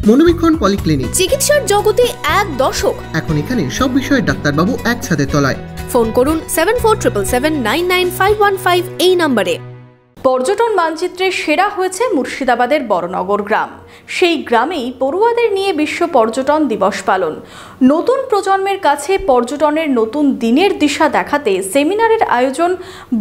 মনোবীক্ষণ polyclinic, চিকিৎসার জগতে এক দশক। এখন এখানে সব বিষয়ে ডাক্তারবাবু একসাথে তলায়। ফোন করুন 7477799515 এই নম্বরে। পর্যটন মানচিত্রে সেরা হয়েছে মুর্শিদাবাদের বড়নগর গ্রাম। সেই গ্রামেই পড়ুয়াদের নিয়ে বিশ্ব পর্যটন দিবস পালন। নতুন প্রজন্মের কাছে পর্যটনের নতুন দিনের দিশা দেখাতে সেমিনারের আয়োজন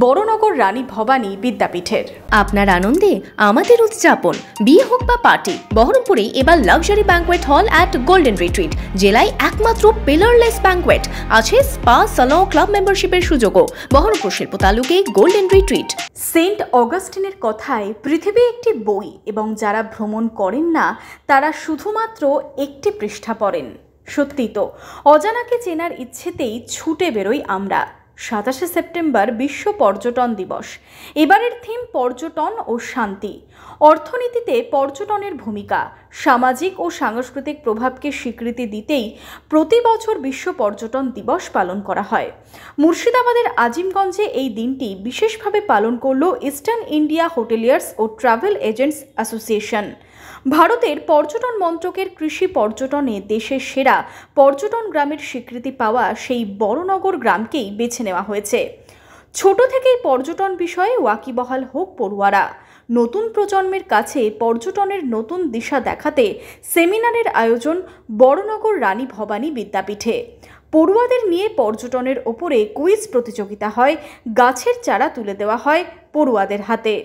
বড়নগর রানী ভবানী বিদ্যাপীঠের। আপনার আনন্দে আমাদের উদযাপন। বিয়ে হোক বা পার্টি, বহরমপুরে এবার luxury banquet hall at golden retreat. জেলায় একমাত্র পিলারলেস ব্যাঙ্কোয়েট, আছে স্পা, সালন, ক্লাব মেম্বারশিপের সুযোগও। বহরমপুর শিল্প তালুকে গোল্ডেন রিট্রিট। সেন্ট অগাস্টিনের কথায় পৃথিবী একটি বই, এবং যারা ভ্রমণ করেন না তারা শুধুমাত্র একটি পৃষ্ঠা পড়েন। সত্যি তো, অজানাকে চেনার ইচ্ছেতেই ছুটে বেরোই আমরা। 27শে সেপ্টেম্বর বিশ্ব পর্যটন দিবস। এবারের থিম পর্যটন ও শান্তি। অর্থনীতিতে পর্যটনের ভূমিকা, সামাজিক ও সাংস্কৃতিক প্রভাবকে স্বীকৃতি দিতেই প্রতি বছর বিশ্ব পর্যটন দিবস পালন করা হয়। মুর্শিদাবাদের আজিমগঞ্জে এই দিনটি বিশেষভাবে পালন করল ইস্টার্ন ইন্ডিয়া হোটেলিয়ার্স ও ট্রাভেল এজেন্টস অ্যাসোসিয়েশন। ভারতের পর্যটন মন্ত্রকের কৃষি পর্যটনে দেশের সেরা পর্যটন গ্রামের স্বীকৃতি পাওয়া সেই বড়নগর গ্রামকেই বেছে নেওয়া হয়েছে। ছোট থেকেই পর্যটন বিষয়ে ওয়াকিবহাল হোক পড়ুয়ারা। নতুন প্রজন্মের কাছে পর্যটনের নতুন দিশা দেখাতে সেমিনারের আয়োজন বড়নগর রানী ভবানী বিদ্যাপীঠে। পড়ুয়াদের নিয়ে পর্যটনের ওপরে কুইজ প্রতিযোগিতা হয়, গাছের চারা তুলে দেওয়া হয় পড়ুয়াদের হাতে।